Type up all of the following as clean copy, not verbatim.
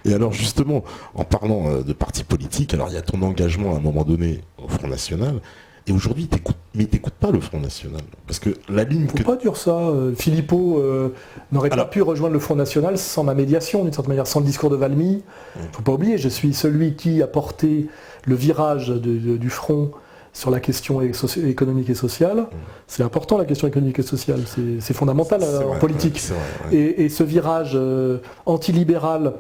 Et alors justement, en parlant de parti politique, alors il y a ton engagement à un moment donné au Front National, et aujourd'hui, t'écoutes pas le Front National. Parce que la ligne Faut pas dire ça. Philippot n'aurait pas pu rejoindre le Front National sans ma médiation, d'une certaine manière, sans le discours de Valmy. Faut pas oublier, je suis celui qui a porté le virage du Front sur la question économique et sociale. C'est important, la question économique et sociale. C'est fondamental en politique. Ouais. Et ce virage antilibéral,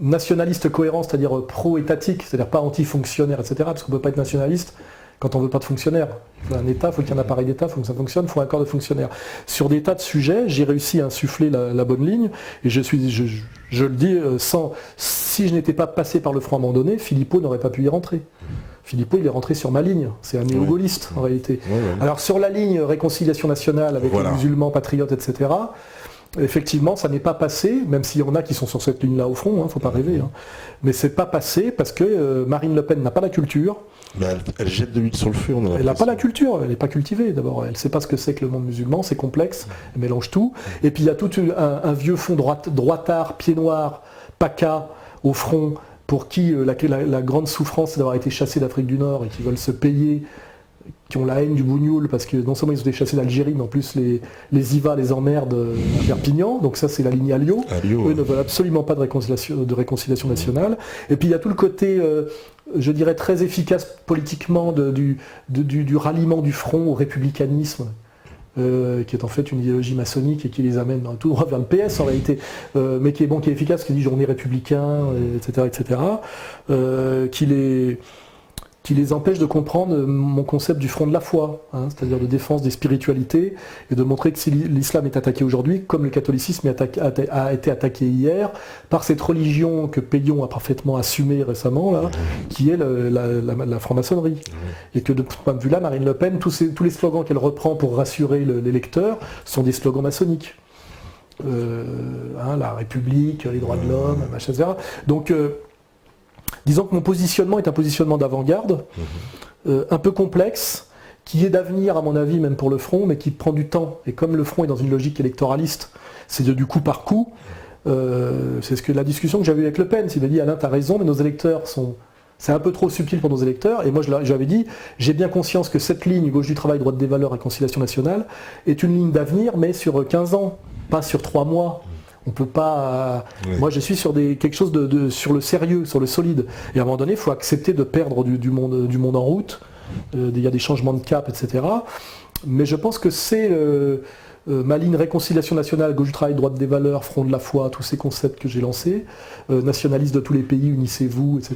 nationaliste cohérent, c'est-à-dire pro-étatique, c'est-à-dire pas anti-fonctionnaire, etc. Parce qu'on ne peut pas être nationaliste quand on ne veut pas de fonctionnaires. Il faut un État, il faut qu'il y ait un appareil d'État, il faut que ça fonctionne, il faut un corps de fonctionnaires. Sur des tas de sujets, j'ai réussi à insuffler la bonne ligne, et je le dis, si je n'étais pas passé par le Front à un moment donné, Philippot n'aurait pas pu y rentrer. Philippot, il est rentré sur ma ligne. C'est un néo-gaulliste, en réalité. Alors, sur la ligne réconciliation nationale avec les musulmans, patriotes, etc., effectivement, ça n'est pas passé, même s'il y en a qui sont sur cette ligne-là au front, il ne faut pas rêver. Mais c'est pas passé parce que Marine Le Pen n'a pas la culture. Mais elle jette de l'huile sur le feu. Elle n'a pas la culture, elle n'est pas cultivée d'abord. Elle ne sait pas ce que c'est que le monde musulman, c'est complexe, elle mélange tout. Et puis il y a tout un vieux fond droitard, pied noir, PACA au front, pour qui la grande souffrance c'est d'avoir été chassés d'Afrique du Nord et qui veulent se payer, qui ont la haine du bougnoul, parce que non seulement ils ont été chassés d'Algérie, mais en plus les IVA les emmerdent à Perpignan, donc ça c'est la ligne Alliot. Eux ne veulent absolument pas de réconciliation nationale. Et puis il y a tout le côté, je dirais, très efficace politiquement du ralliement du front au républicanisme, qui est en fait une idéologie maçonnique et qui les amène tout droit vers le PS en réalité, mais qui est efficace, qui dit journée républicain, etc., qui les empêche de comprendre mon concept du front de la foi, c'est-à-dire de défense des spiritualités, et de montrer que si l'islam est attaqué aujourd'hui, comme le catholicisme a été attaqué hier, par cette religion que Payon a parfaitement assumée récemment, là, qui est la franc-maçonnerie. Et que de ce point de vue-là, Marine Le Pen, tous les slogans qu'elle reprend pour rassurer les lecteurs sont des slogans maçonniques. La République, les droits de l'homme, machin, etc. Donc, disons que mon positionnement est un positionnement d'avant-garde, un peu complexe, qui est d'avenir à mon avis même pour le Front, mais qui prend du temps. Et comme le Front est dans une logique électoraliste, c'est du coup par coup, c'est la discussion que j'avais eu avec Le Pen. Il m'a dit Alain, t'as raison, mais nos électeurs c'est un peu trop subtil pour nos électeurs. Et moi j'avais dit, j'ai bien conscience que cette ligne, gauche du travail, droite des valeurs, réconciliation nationale, est une ligne d'avenir, mais sur 15 ans, pas sur 3 mois. On peut pas. Moi, je suis sur quelque chose sur le sérieux, sur le solide. Et à un moment donné, il faut accepter de perdre du monde en route. Il y a des changements de cap, etc. Mais je pense que c'est ma ligne réconciliation nationale, gauche du travail, droite des valeurs, front de la foi, tous ces concepts que j'ai lancés, nationalistes de tous les pays, unissez-vous, etc.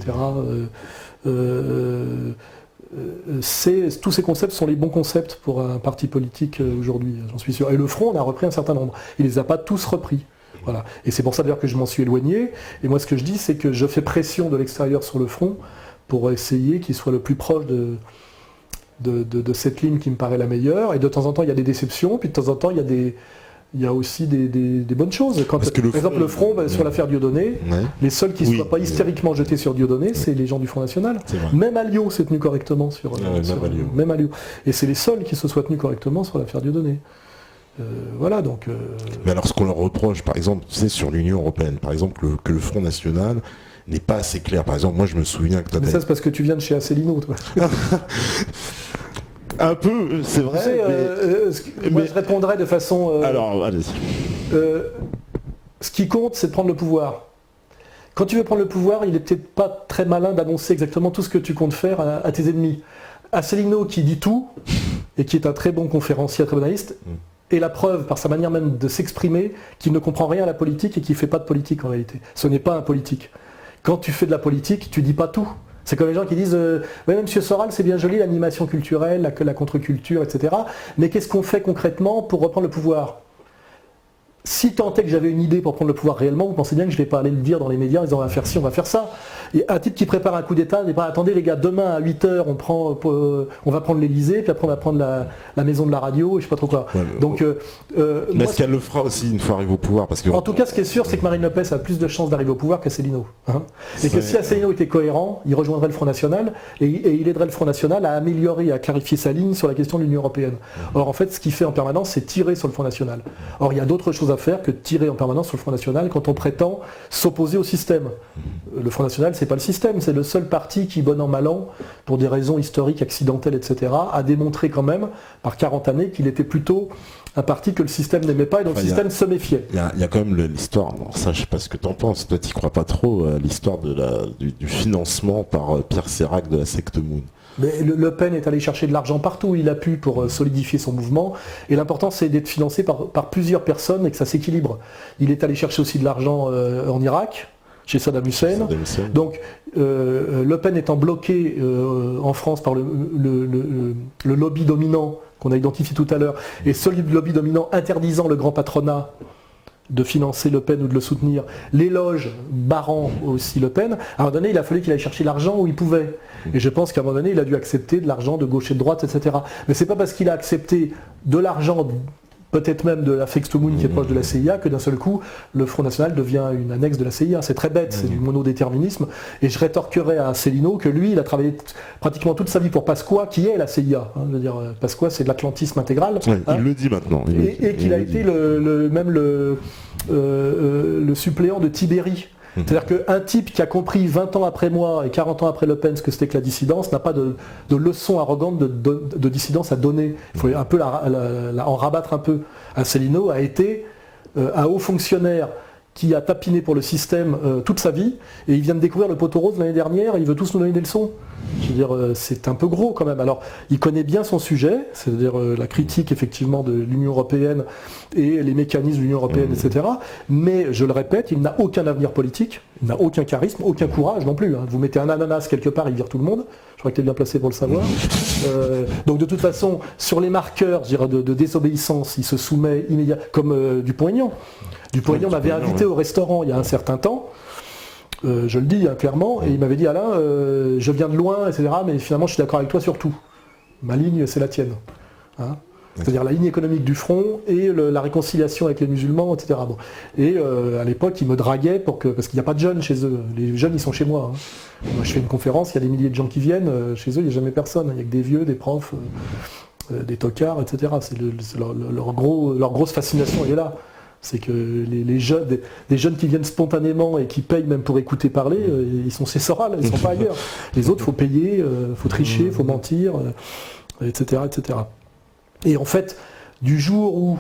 Tous ces concepts sont les bons concepts pour un parti politique aujourd'hui, j'en suis sûr. Et le Front, on a repris un certain nombre. Il les a pas tous repris. Voilà. Et c'est pour ça d'ailleurs que je m'en suis éloigné. Et moi ce que je dis, c'est que je fais pression de l'extérieur sur le front pour essayer qu'il soit le plus proche de cette ligne qui me paraît la meilleure. Et de temps en temps, il y a des déceptions, puis de temps en temps, il y a aussi des bonnes choses. Par exemple, le front, sur l'affaire Dieudonné, les seuls qui ne soient pas hystériquement jetés sur Dieudonné, c'est les gens du Front National. Même Alliot s'est tenu correctement même Alliot. Et c'est les seuls qui se soient tenus correctement sur l'affaire Dieudonné. Voilà, donc. Mais alors, ce qu'on leur reproche, par exemple, c'est sur l'Union européenne, par exemple, que le Front National n'est pas assez clair. Par exemple, moi, je me souviens que. Mais ça, c'est parce que tu viens de chez Asselineau, toi. Un peu, c'est vrai. Tu sais, moi, je répondrais de façon. Alors, allez-y. Ce qui compte, c'est de prendre le pouvoir. Quand tu veux prendre le pouvoir, il n'est peut-être pas très malin d'annoncer exactement tout ce que tu comptes faire à tes ennemis. Asselineau, qui dit tout, et qui est un très bon conférencier, très bon analyste, et la preuve, par sa manière même de s'exprimer, qu'il ne comprend rien à la politique et qu'il ne fait pas de politique en réalité. Ce n'est pas un politique. Quand tu fais de la politique, tu dis pas tout. C'est comme les gens qui disent oui, monsieur Soral, c'est bien joli l'animation culturelle, la contre-culture, etc. Mais qu'est-ce qu'on fait concrètement pour reprendre le pouvoir ? Si tant est que j'avais une idée pour prendre le pouvoir réellement, vous pensez bien que je ne vais pas aller le dire dans les médias en disant on va faire ci, on va faire ça. Et un type qui prépare un coup d'État, il dit pas attendez les gars, demain à 8h on va prendre l'Elysée, puis après on va prendre la maison de la radio, et je sais pas trop quoi. Ouais, donc, mais est-ce qu'elle le fera aussi une fois arrivée au pouvoir parce que... En tout cas, ce qui est sûr, c'est que Marine Le Pen a plus de chances d'arriver au pouvoir qu'Asselineau. Et que si Asselineau était cohérent, il rejoindrait le Front National, et il aiderait le Front National à améliorer, à clarifier sa ligne sur la question de l'Union Européenne. Or, en fait, ce qu'il fait en permanence, c'est tirer sur le Front National. Or, il y a d'autres choses chose à faire que de tirer en permanence sur le Front National quand on prétend s'opposer au système. Le Front National, c'est pas le système, c'est le seul parti qui, bon an mal an, pour des raisons historiques, accidentelles, etc., a démontré quand même, par 40 années, qu'il était plutôt un parti que le système n'aimait pas et dont le système se méfiait. Il y a quand même l'histoire, ça je sais pas ce que t'en penses, toi t'y crois pas trop, l'histoire du financement par Pierre Sérac de la secte Moon. Mais Le Pen est allé chercher de l'argent partout où il a pu pour solidifier son mouvement, et l'important c'est d'être financé par plusieurs personnes et que ça s'équilibre. Il est allé chercher aussi de l'argent en Irak, chez Saddam Hussein. Donc Le Pen étant bloqué en France par le lobby dominant qu'on a identifié tout à l'heure, et ce lobby dominant interdisant le grand patronat de financer Le Pen ou de le soutenir, les loges barrant aussi Le Pen, à un moment donné il a fallu qu'il aille chercher l'argent où il pouvait. Et je pense qu'à un moment donné il a dû accepter de l'argent de gauche et de droite, etc. Mais c'est pas parce qu'il a accepté de l'argent, peut-être même de la Secte Moon qui est proche de la CIA, que d'un seul coup le Front National devient une annexe de la CIA. C'est très bête, c'est du monodéterminisme. Et je rétorquerai à Asselineau que lui, il a travaillé pratiquement toute sa vie pour Pasqua, qui est la CIA. Je veux dire, Pasqua, c'est de l'atlantisme intégral. Ouais, il le dit maintenant. Et qu'il a été le suppléant de Tibéri. C'est-à-dire qu'un type qui a compris 20 ans après moi et 40 ans après Le Pen ce que c'était que la dissidence n'a pas de leçon arrogante de dissidence à donner. Il faut un peu en rabattre un peu. Asselineau a été un haut fonctionnaire qui a tapiné pour le système toute sa vie, et il vient de découvrir le poteau rose l'année dernière, et il veut tous nous donner des leçons. Je veux dire, c'est un peu gros quand même. Alors, il connaît bien son sujet, c'est-à-dire la critique effectivement de l'Union européenne et les mécanismes de l'Union européenne, etc. Mais, je le répète, il n'a aucun avenir politique, il n'a aucun charisme, aucun courage non plus. Vous mettez un ananas quelque part, il vire tout le monde. Je crois que tu es bien placé pour le savoir. Donc de toute façon, sur les marqueurs, je dirais, de désobéissance, il se soumet immédiatement, comme Dupont-Aignan. Dupont-Aignan m'avait invité au restaurant il y a un certain temps, je le dis clairement, et il m'avait dit Alain, je viens de loin, etc., mais finalement je suis d'accord avec toi sur tout. Ma ligne, c'est la tienne. Hein, c'est-à-dire la ligne économique du front et la réconciliation avec les musulmans, etc. Bon. Et à l'époque, il me draguait parce qu'il n'y a pas de jeunes chez eux. Les jeunes, ils sont chez moi. Hein. Moi, je fais une conférence, il y a des milliers de gens qui viennent. Chez eux, il n'y a jamais personne. Il n'y a que des vieux, des profs, des tocards, etc. C'est leur grosse fascination, elle est là. C'est que les jeunes, des jeunes qui viennent spontanément et qui payent même pour écouter parler, ils sont cessorales, ils ne sont pas ailleurs. Les autres, il faut payer, il faut tricher, il faut mentir, etc., etc. Et en fait, du jour où,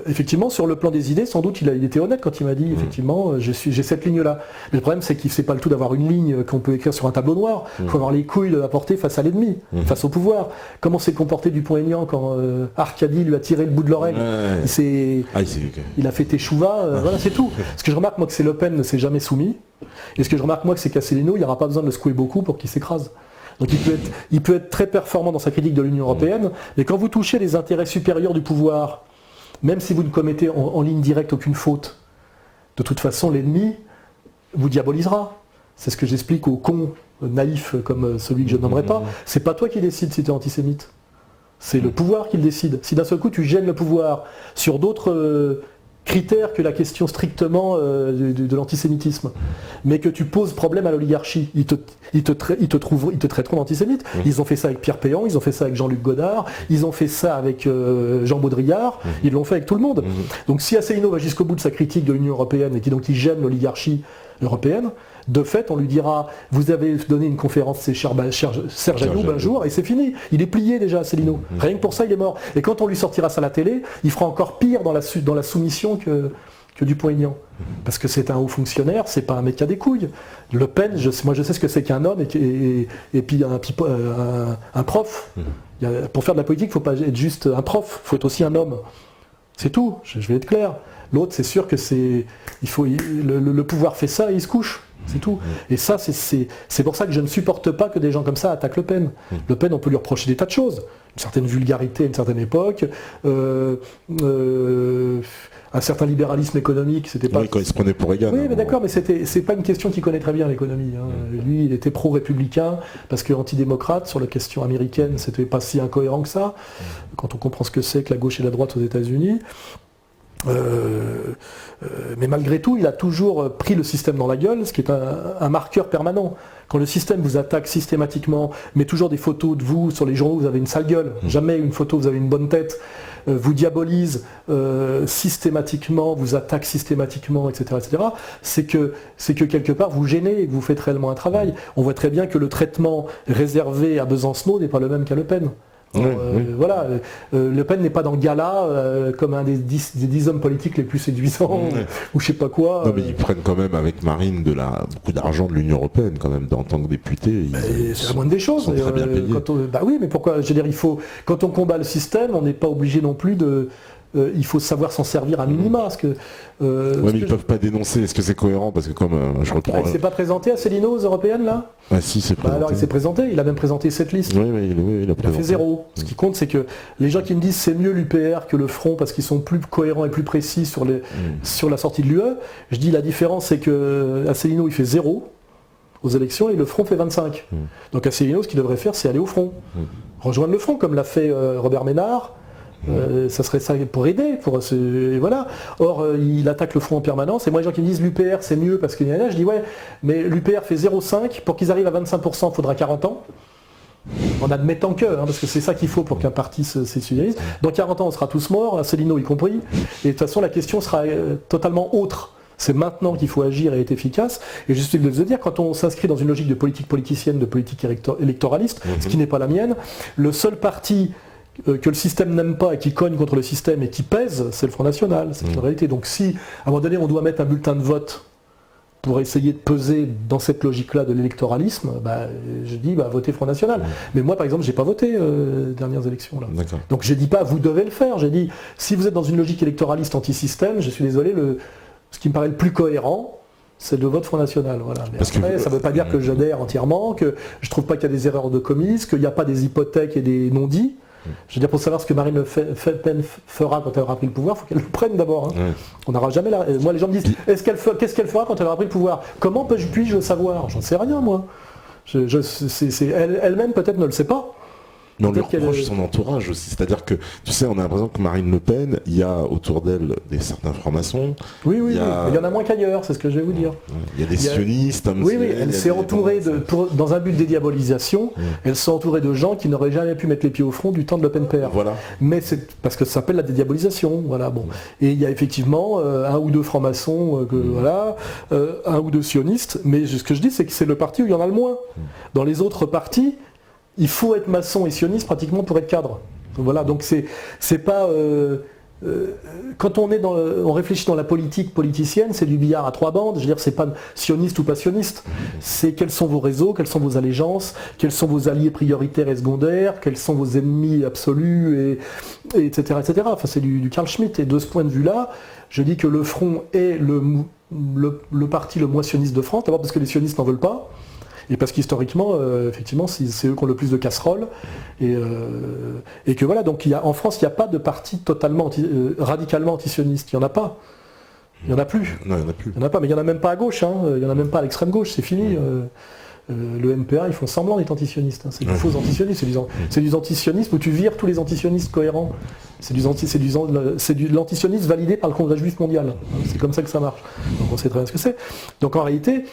effectivement, sur le plan des idées, sans doute, il était honnête quand il m'a dit, effectivement, j'ai cette ligne-là. Mais le problème, c'est qu'il ne fait pas le tout d'avoir une ligne qu'on peut écrire sur un tableau noir. Il faut avoir les couilles de la porter face à l'ennemi, face au pouvoir. Comment s'est comporté Dupont-Aignan quand Arcadie lui a tiré le bout de l'oreille? Il a fait Teshuva, voilà, c'est tout. Ce que je remarque, moi, que c'est Le Pen ne s'est jamais soumis. Et ce que je remarque, moi, que c'est qu'Asselineau, il n'y aura pas besoin de le secouer beaucoup pour qu'il s'écrase. Donc il peut être très performant dans sa critique de l'Union européenne, mais quand vous touchez les intérêts supérieurs du pouvoir, même si vous ne commettez en ligne directe aucune faute, de toute façon l'ennemi vous diabolisera. C'est ce que j'explique aux cons naïfs comme celui que je nommerai pas. C'est pas toi qui décides si tu es antisémite. C'est le pouvoir qui le décide. Si d'un seul coup tu gênes le pouvoir sur d'autres critères que la question strictement de l'antisémitisme, mais que tu poses problème à l'oligarchie, ils te traiteront d'antisémite. Ils ont fait ça avec Pierre Péan, ils ont fait ça avec Jean-Luc Godard, ils ont fait ça avec Jean Baudrillard, ils l'ont fait avec tout le monde. Donc si Asselineau va jusqu'au bout de sa critique de l'Union européenne et qui gêne l'oligarchie européenne, de fait, on lui dira, vous avez donné une conférence, c'est Serge Ayoub un jour, et c'est fini. Il est plié déjà, Asselineau. Rien que pour ça, il est mort. Et quand on lui sortira ça à la télé, il fera encore pire dans la soumission que Dupont-Aignan. Parce que c'est un haut fonctionnaire, c'est pas un mec qui a des couilles. Le Pen, moi je sais ce que c'est qu'un homme et puis un prof. Pour faire de la politique, il ne faut pas être juste un prof, il faut être aussi un homme. C'est tout, je vais être clair. L'autre, c'est sûr que le pouvoir fait ça et il se couche. C'est tout. Et ça, c'est pour ça que je ne supporte pas que des gens comme ça attaquent Le Pen. Le Pen, on peut lui reprocher des tas de choses. Une certaine vulgarité à une certaine époque, un certain libéralisme économique, c'était pas... Oui, quand il se prenait pour Reagan. Oui, mais d'accord, mais c'est pas une question qu'il connaît très bien, l'économie. Hein. Lui, il était pro-républicain, parce que antidémocrate, sur la question américaine, c'était pas si incohérent que ça, quand on comprend ce que c'est que la gauche et la droite aux États-Unis. Mais malgré tout, il a toujours pris le système dans la gueule, ce qui est un marqueur permanent. Quand le système vous attaque systématiquement, met toujours des photos de vous sur les journaux, vous avez une sale gueule, jamais une photo, vous avez une bonne tête, vous diabolise systématiquement, vous attaque systématiquement, etc., c'est que quelque part vous gênez et que vous faites réellement un travail. On voit très bien que le traitement réservé à Besancenot n'est pas le même qu'à Le Pen. Voilà, Le Pen n'est pas dans le gala comme un des 10 hommes politiques les plus séduisants ou je sais pas quoi. Non mais ils prennent quand même avec Marine beaucoup d'argent de l'Union Européenne quand même en tant que député. C'est la moindre des choses. Sont très bien payés. Bah oui, mais pourquoi? Je veux dire, quand on combat le système, on n'est pas obligé non plus de. Il faut savoir s'en servir à minima. Parce que, mais ils peuvent pas dénoncer. Est-ce que c'est cohérent? Parce que comme je reprends. Il s'est pas présenté à Céline aux européennes là? Ah si, c'est présenté. Alors il s'est présenté. Il a même présenté cette liste. Oui, il a fait 0. Ce qui compte, c'est que les gens qui me disent c'est mieux l'UPR que le Front parce qu'ils sont plus cohérents et plus précis sur la sortie de l'UE. Je dis la différence, c'est que Asselineau il fait 0 aux élections et le Front fait 25. Donc Asselineau, ce qu'il devrait faire, c'est aller au Front, rejoindre le Front comme l'a fait Robert Ménard. Ça serait ça pour aider, voilà. Or, il attaque le Front en permanence. Et moi, les gens qui me disent l'UPR c'est mieux parce qu'il y en a, je dis ouais, mais l'UPR fait 0,5. Pour qu'ils arrivent à 25%, il faudra 40 ans. En admettant que, parce que c'est ça qu'il faut pour qu'un parti s'unionise. Dans 40 ans, on sera tous morts, Asselineau y compris. Et de toute façon, la question sera totalement autre. C'est maintenant qu'il faut agir et être efficace. Et je suis de le dire, quand on s'inscrit dans une logique de politique politicienne, de politique électoraliste, ce qui n'est pas la mienne, le seul parti que le système n'aime pas et qui cogne contre le système et qui pèse, c'est le Front National, c'est une réalité. Donc si, à un moment donné, on doit mettre un bulletin de vote pour essayer de peser dans cette logique-là de l'électoralisme, je dis votez Front National. Mais moi, par exemple, j'ai pas voté les dernières élections. Là. Donc je dis pas vous devez le faire, j'ai dit si vous êtes dans une logique électoraliste anti-système, je suis désolé, ce qui me paraît le plus cohérent, c'est le vote Front National. Voilà. Mais après, ça ne veut pas dire que j'adhère entièrement, que je ne trouve pas qu'il y a des erreurs de commises, qu'il n'y a pas des hypothèques et des non-dits. Je veux dire, pour savoir ce que Marine Le Pen fera quand elle aura pris le pouvoir, il faut qu'elle le prenne d'abord. On n'aura jamais la... Moi, les gens me disent, qu'est-ce qu'elle fera quand elle aura pris le pouvoir? Comment puis-je le savoir? J'en sais rien, moi. Elle-même, peut-être, ne le sait pas. Mais on lui reproche son entourage aussi. C'est-à-dire que, tu sais, on a l'impression que Marine Le Pen, il y a autour d'elle certains francs-maçons. Oui, mais il y en a moins qu'ailleurs, c'est ce que je vais vous dire. Il y a des sionistes. Elle s'est entourée, dans un but de dédiabolisation, elle s'est entourée de gens qui n'auraient jamais pu mettre les pieds au front du temps de Le Pen père. Voilà. Mais c'est parce que ça s'appelle la dédiabolisation. Voilà, bon. Et il y a effectivement un ou deux francs-maçons, un ou deux sionistes, mais ce que je dis, c'est que c'est le parti où il y en a le moins. Dans les autres partis, il faut être maçon et sioniste pratiquement pour être cadre. Voilà, donc c'est pas... quand on réfléchit dans la politique politicienne, c'est du billard à 3 bandes. Je veux dire, c'est pas sioniste ou pas sioniste. C'est quels sont vos réseaux, quelles sont vos allégeances, quels sont vos alliés prioritaires et secondaires, quels sont vos ennemis absolus, et etc., etc. Enfin, c'est du Carl Schmitt. Et de ce point de vue-là, je dis que le Front est le parti le moins sioniste de France. D'abord parce que les sionistes n'en veulent pas. Et parce qu'historiquement, effectivement, c'est eux qui ont le plus de casseroles. Et que voilà, donc en France, il n'y a pas de parti totalement radicalement antisioniste. Il n'y en a pas. Il n'y en a plus. Non, il n'y en a plus. Il n'y en a pas, mais il n'y en a même pas à gauche. Il n'y en a même pas à l'extrême gauche, c'est fini. Le MPA, ils font semblant d'être antisionistes. C'est du faux antisionisme. C'est du antisionisme où tu vires tous les antisionistes cohérents. C'est de l'antisionisme validé par le Congrès juif mondial. C'est comme ça que ça marche. Donc on sait très bien ce que c'est. Donc en réalité...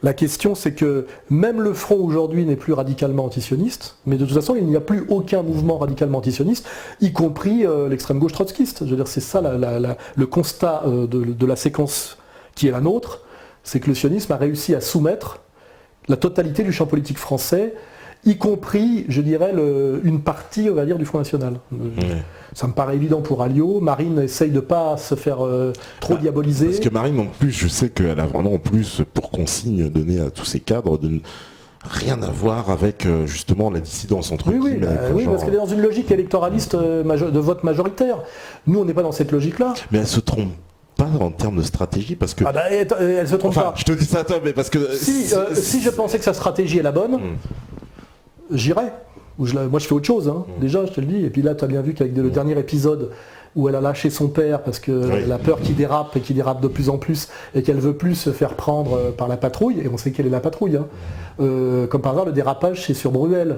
La question, c'est que même le Front aujourd'hui n'est plus radicalement antisioniste, mais de toute façon, il n'y a plus aucun mouvement radicalement antisioniste, y compris l'extrême gauche trotskiste. Je veux dire, c'est ça le constat de la séquence qui est la nôtre, c'est que le sionisme a réussi à soumettre la totalité du champ politique français, y compris, je dirais, une partie, on va dire, du Front National. Ça me paraît évident pour Alliot. Marine essaye de ne pas se faire trop diaboliser. Parce que Marine, en plus, je sais qu'elle a vraiment, en plus, pour consigne donnée à tous ses cadres, de rien à voir avec, justement, la dissidence entre guillemets. Oui, parce qu'elle est dans une logique électoraliste de vote majoritaire. Nous, on n'est pas dans cette logique-là. Mais elle se trompe pas en termes de stratégie, parce que... elle se trompe pas. Je te dis ça à toi, mais parce que... Si je pensais que sa stratégie est la bonne, j'irais. Moi je fais autre chose, déjà je te le dis. Et puis là tu as bien vu qu'avec le dernier épisode où elle a lâché son père parce qu'elle a peur qu'il dérape et qu'il dérape de plus en plus et qu'elle veut plus se faire prendre par la patrouille, et on sait quelle est la patrouille. Comme par hasard le dérapage c'est sur Bruel.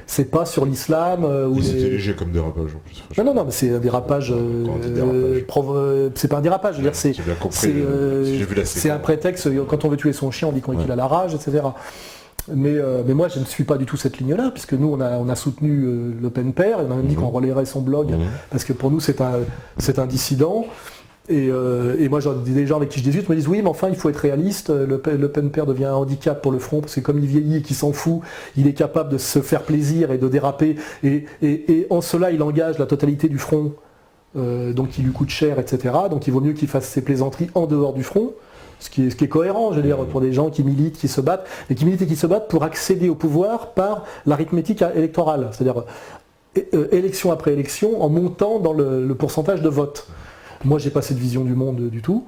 C'est pas sur l'islam. C'était léger comme dérapage en plus. Non, mais c'est un dérapage. C'est pas un dérapage, je veux dire, j'ai bien compris. c'est un prétexte, quand on veut tuer son chien on dit qu'il a la rage, etc. Mais moi, je ne suis pas du tout cette ligne-là, puisque nous, on a soutenu Le Pen père, et on a même dit qu'on relayerait son blog, parce que pour nous, c'est un dissident. Et moi, des gens avec qui je discute me disent oui, mais enfin, il faut être réaliste. Le Pen père devient un handicap pour le front, parce que comme il vieillit et qu'il s'en fout, il est capable de se faire plaisir et de déraper. Et en cela, il engage la totalité du front, donc il lui coûte cher, etc. Donc il vaut mieux qu'il fasse ses plaisanteries en dehors du front. Ce qui est cohérent, je veux dire, pour des gens qui militent, qui se battent, et qui militent et qui se battent pour accéder au pouvoir par l'arithmétique électorale, c'est-à-dire élection après élection, en montant dans le pourcentage de vote. Moi, j'ai pas cette vision du monde du tout.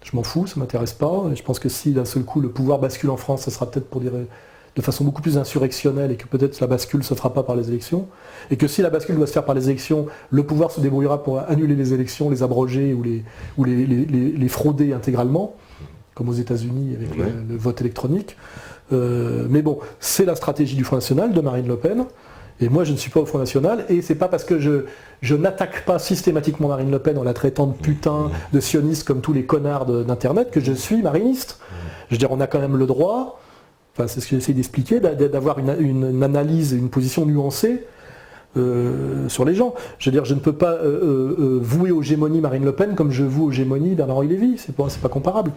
Je m'en fous, ça m'intéresse pas. Et je pense que si d'un seul coup le pouvoir bascule en France, ça sera peut-être pour dire de façon beaucoup plus insurrectionnelle, et que peut-être la bascule ne se fera pas par les élections, et que si la bascule doit se faire par les élections, le pouvoir se débrouillera pour annuler les élections, les abroger ou les frauder intégralement, comme aux États-Unis avec le vote électronique. Mais bon, c'est la stratégie du Front National, de Marine Le Pen, et moi je ne suis pas au Front National, et c'est pas parce que je n'attaque pas systématiquement Marine Le Pen en la traitant de putain, de sioniste comme tous les connards d'Internet, que je suis mariniste. Je veux dire, on a quand même le droit, enfin c'est ce que j'essaie d'expliquer, d'avoir une analyse, une position nuancée sur les gens. Je veux dire, je ne peux pas vouer aux gémonies Marine Le Pen comme je voue aux gémonies Bernard-Henri Lévy, c'est pas comparable.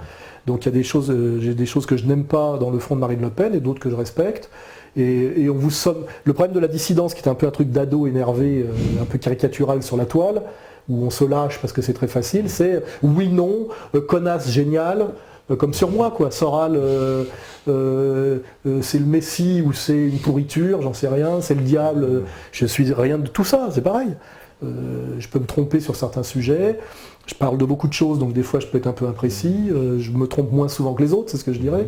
Donc il y a j'ai des choses que je n'aime pas dans le front de Marine Le Pen et d'autres que je respecte. Et on vous somme. Le problème de la dissidence, qui est un peu un truc d'ado énervé, un peu caricatural sur la toile, où on se lâche parce que c'est très facile, c'est oui, non, connasse, génial, comme sur moi, quoi. Soral, c'est le Messie ou c'est une pourriture, j'en sais rien, c'est le diable, je suis rien de tout ça, c'est pareil. Je peux me tromper sur certains sujets, je parle de beaucoup de choses, donc des fois je peux être un peu imprécis, je me trompe moins souvent que les autres, c'est ce que je dirais.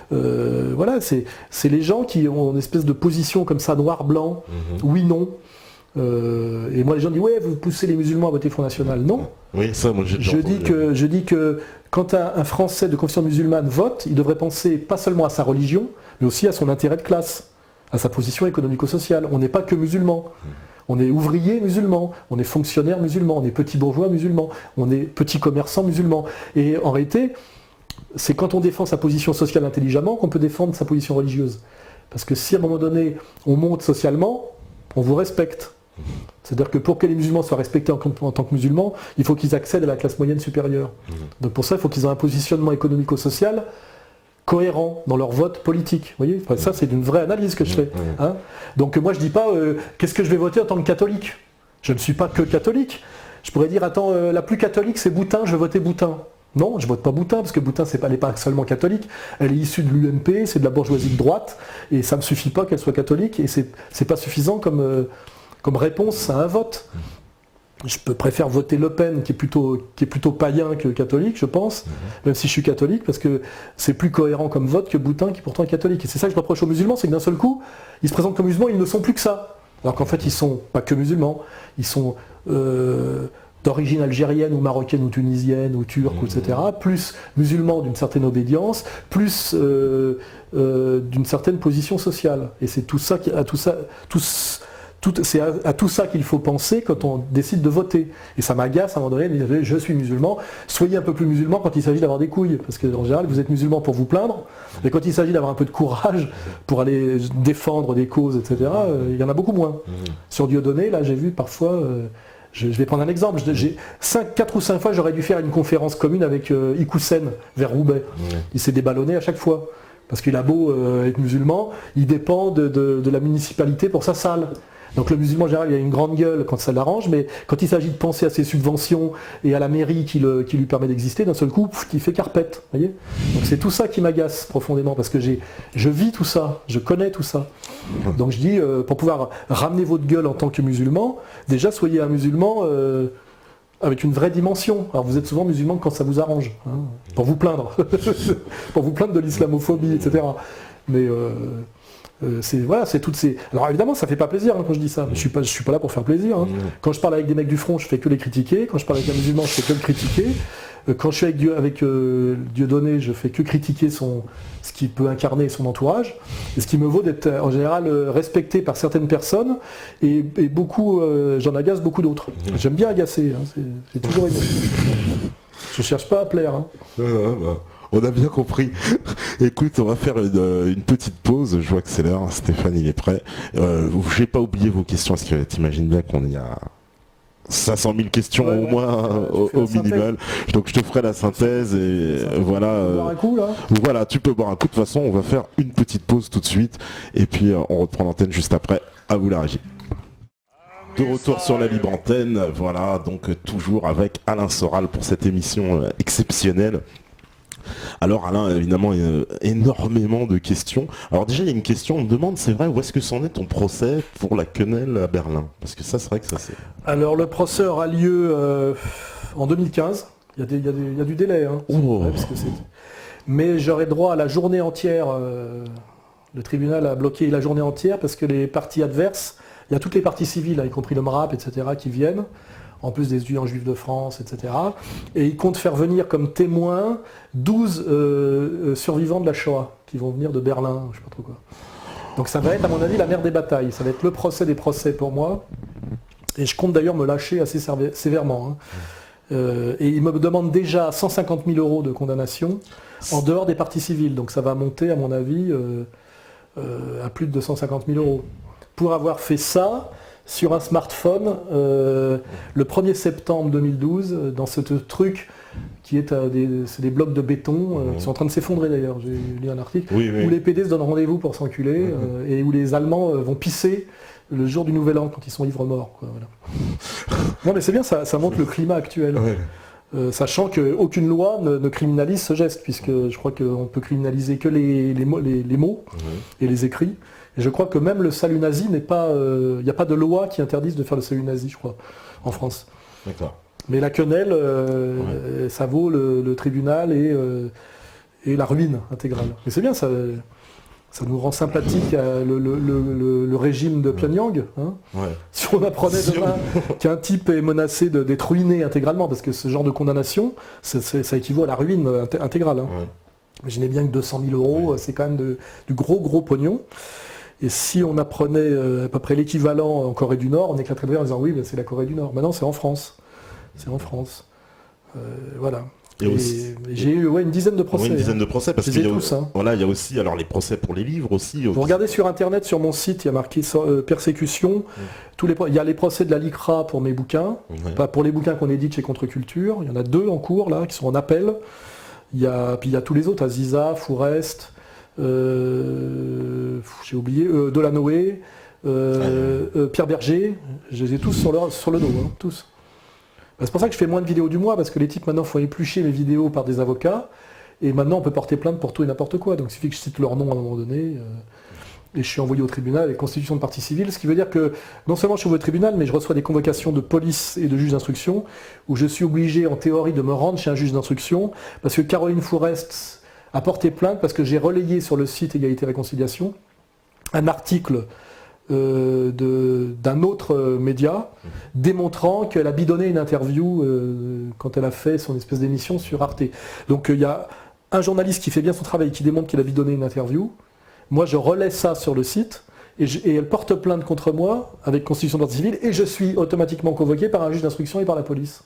Voilà, c'est les gens qui ont une espèce de position comme ça, noir-blanc, oui, non. Et moi les gens disent ouais, vous poussez les musulmans à voter Front National. Non. Oui, ça, moi, je dis que quand un Français de confession musulmane vote, il devrait penser pas seulement à sa religion, mais aussi à son intérêt de classe, à sa position économico-sociale. On n'est pas que musulman. On est ouvrier musulman, on est fonctionnaire musulman, on est petit bourgeois musulman, on est petit commerçant musulman. Et en réalité, c'est quand on défend sa position sociale intelligemment qu'on peut défendre sa position religieuse. Parce que si à un moment donné, on monte socialement, on vous respecte. C'est-à-dire que pour que les musulmans soient respectés en tant que musulmans, il faut qu'ils accèdent à la classe moyenne supérieure. Donc pour ça, il faut qu'ils aient un positionnement économico-social cohérent dans leur vote politique. Vous voyez, enfin, ça c'est une vraie analyse que je fais. Hein. Donc moi je dis pas qu'est-ce que je vais voter en tant que catholique. Je ne suis pas que catholique. Je pourrais dire attends, la plus catholique c'est Boutin, je vais voter Boutin. Non, je vote pas Boutin, parce que Boutin elle n'est pas seulement catholique, elle est issue de l'UMP, c'est de la bourgeoisie de droite, et ça ne me suffit pas qu'elle soit catholique, et c'est pas suffisant comme réponse à un vote. Je préfère voter Le Pen, qui est plutôt païen que catholique, je pense, même si je suis catholique, parce que c'est plus cohérent comme vote que Boutin, qui pourtant est catholique. Et c'est ça que je reproche aux musulmans, c'est que d'un seul coup, ils se présentent comme musulmans, ils ne sont plus que ça. Alors qu'en fait, ils sont pas que musulmans, ils sont d'origine algérienne ou marocaine ou tunisienne ou turque, etc., plus musulmans d'une certaine obédience, plus d'une certaine position sociale. Et c'est c'est à tout ça qu'il faut penser quand on décide de voter. Et ça m'agace à un moment donné de dire je suis musulman, soyez un peu plus musulman quand il s'agit d'avoir des couilles. Parce qu'en général, vous êtes musulman pour vous plaindre, mais quand il s'agit d'avoir un peu de courage pour aller défendre des causes, etc., il y en a beaucoup moins. Sur Dieudonné, là, j'ai vu parfois... je vais prendre un exemple. 4 ou 5 fois, j'aurais dû faire une conférence commune avec Ikoussen vers Roubaix. Il s'est déballonné à chaque fois. Parce qu'il a beau être musulman, il dépend de la municipalité pour sa salle. Donc le musulman en général, il a une grande gueule quand ça l'arrange, mais quand il s'agit de penser à ses subventions et à la mairie qui lui permet d'exister, d'un seul coup, il fait carpette. Voyez. Donc c'est tout ça qui m'agace profondément, parce que je vis tout ça, je connais tout ça. Donc je dis, pour pouvoir ramener votre gueule en tant que musulman, déjà soyez un musulman avec une vraie dimension. Alors vous êtes souvent musulman quand ça vous arrange, hein, pour vous plaindre. Pour vous plaindre de l'islamophobie, etc. Mais... c'est toutes ces... Alors évidemment ça fait pas plaisir quand je dis ça, je suis pas là pour faire plaisir. Hein. Quand je parle avec des mecs du front, je fais que les critiquer. Quand je parle avec un musulman, je fais que le critiquer. Quand je suis avec Dieudonné, je fais que critiquer ce qui peut incarner son entourage. Et ce qui me vaut d'être en général respecté par certaines personnes et beaucoup, j'en agace beaucoup d'autres. J'aime bien agacer, hein. J'ai toujours aimé. Je cherche pas à plaire. Hein. On a bien compris. Écoute, on va faire une petite pause. Je vois que c'est l'heure. Stéphane, il est prêt. J'ai pas oublié vos questions, parce que t'imagines bien qu'on y a 500 000 questions au moins, au minimal. Donc je te ferai la synthèse et voilà. Boire un coup, là. Voilà, tu peux boire un coup. De toute façon, on va faire une petite pause tout de suite. Et puis on reprend l'antenne juste après. À vous la régie. De retour sur la libre antenne, voilà, donc toujours avec Alain Soral pour cette émission exceptionnelle. Alors Alain, évidemment, il y a énormément de questions. Alors déjà, il y a une question, on me demande, c'est vrai, où est-ce que c'en est ton procès pour la quenelle à Berlin? Parce que ça, c'est vrai que ça c'est... Alors le procès aura lieu en 2015. Il y a du délai. Hein, vrai, parce que mais j'aurai droit à la journée entière. Le tribunal a bloqué la journée entière parce que les parties adverses, il y a toutes les parties civiles, y compris le MRAP, etc., qui viennent, en plus des étudiants juifs de France, etc. Et ils comptent faire venir comme témoins 12 survivants de la Shoah, qui vont venir de Berlin, je ne sais pas trop quoi. Donc ça va être, à mon avis, la mère des batailles. Ça va être le procès des procès pour moi. Et je compte d'ailleurs me lâcher assez sévèrement. Hein. Et ils me demandent déjà 150 000 € de condamnation en dehors des parties civiles. Donc ça va monter, à mon avis, à plus de 250 000 €. Pour avoir fait ça sur un smartphone le 1er septembre 2012, dans ce truc qui est c'est des blocs de béton qui sont en train de s'effondrer d'ailleurs, j'ai lu un article, où les PD se donnent rendez-vous pour s'enculer et où les Allemands vont pisser le jour du Nouvel An quand ils sont ivres morts. Quoi, voilà. Non mais c'est bien, ça montre le climat actuel. Sachant qu'aucune loi ne criminalise ce geste, puisque je crois qu'on peut criminaliser que les mots et les écrits. Et je crois que même le salut nazi n'est pas... Il n'y a pas de loi qui interdise de faire le salut nazi, je crois, en France. D'accord. Mais la quenelle, ça vaut le tribunal et la ruine intégrale. Mais c'est bien, ça nous rend sympathique le régime de Pyongyang. Hein. Si on apprenait demain qu'un type est menacé d'être ruiné intégralement, parce que ce genre de condamnation, ça équivaut à la ruine intégrale. Hein. Imaginez bien que 200 000 €, c'est quand même du gros pognon. Et si on apprenait à peu près l'équivalent en Corée du Nord, on éclaterait de rire en disant oui, c'est la Corée du Nord. Maintenant, c'est en France. C'est en France. Voilà. Et j'ai eu une dizaine de procès. Une dizaine de procès, parce qu'il y a tous, hein. Voilà, il y a aussi alors les procès pour les livres aussi. Vous regardez sur internet, sur mon site, il y a marqué persécution. Il y a les procès de la LICRA pour mes bouquins, pas pour les bouquins qu'on édite chez Contre-Culture. Il y en a 2 en cours là, qui sont en appel. Puis il y a tous les autres, Aziza, Fourest, j'ai oublié, Delanoë, Pierre Berger, je les ai tous sur le dos, hein, tous. C'est pour ça que je fais moins de vidéos du mois, parce que les types maintenant font éplucher mes vidéos par des avocats, et maintenant on peut porter plainte pour tout et n'importe quoi, donc il suffit que je cite leur nom à un moment donné, et je suis envoyé au tribunal avec constitution de partie civile, ce qui veut dire que non seulement je suis envoyé au tribunal, mais je reçois des convocations de police et de juge d'instruction, où je suis obligé en théorie de me rendre chez un juge d'instruction, parce que Caroline Fourest a porté plainte parce que j'ai relayé sur le site Égalité et Réconciliation un article d'un autre média démontrant qu'elle a bidonné une interview quand elle a fait son espèce d'émission sur Arte. Donc il y a un journaliste qui fait bien son travail, qui démontre qu'elle a bidonné une interview. Moi je relaie ça sur le site et elle porte plainte contre moi avec constitution de partie civile et je suis automatiquement convoqué par un juge d'instruction et par la police.